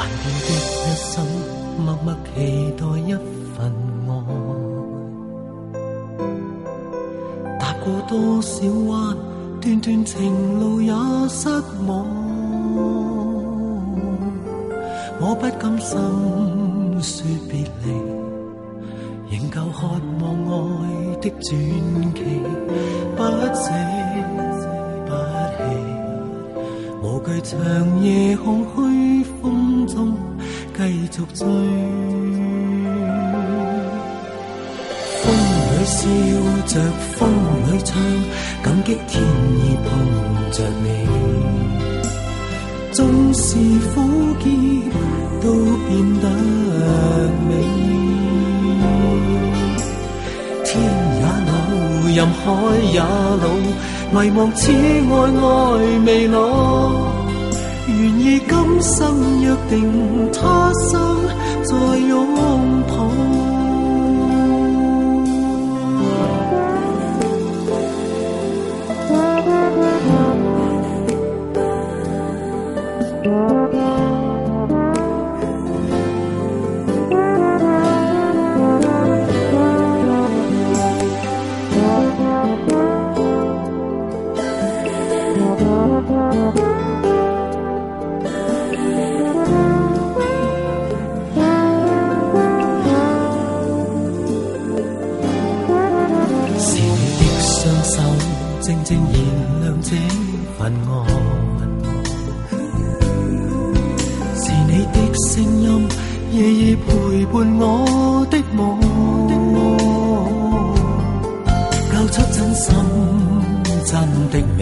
變的一生，默默期待一份愛。踏過多少彎，段段情路也失望。我不甘心說別離，仍舊渴望愛的傳奇，不捨不棄，無懼長夜空虛風中繼續追。風裏笑着風裏唱，感激天意碰着你，縱是苦澀都變得美。天也老，任海也老，遺忘此愛愛未老。願意今生約定，他生再擁抱。靜靜燃亮這份愛，是你的聲音，夜夜陪伴我的夢，交出真心真的美，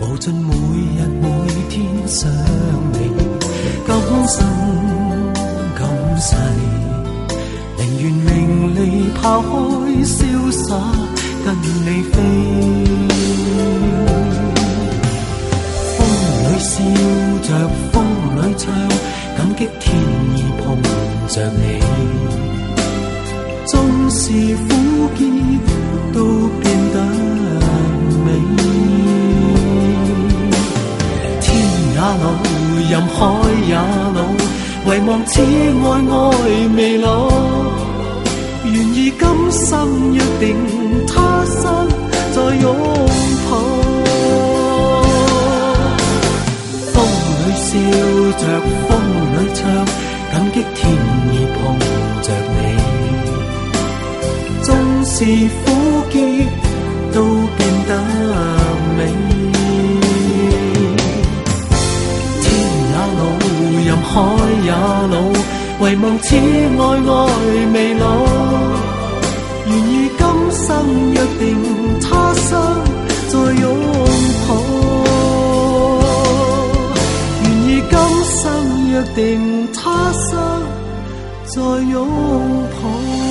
無盡每日每天想你，今生今世，寧願名利拋開瀟灑，跟你飛。風裏笑着風裏唱，感激天意碰着你，縱是苦澀都變得美。天也老，任海也老，遺忘此愛愛未老。願意今生約定，他生再擁抱。風裏笑着風裏唱，感激天意碰着你，縱是苦澀都變得美。天也老，任海也老，遺忘此愛愛未老。願意今生約定，他生再擁抱。願意今生約定，他生再擁抱。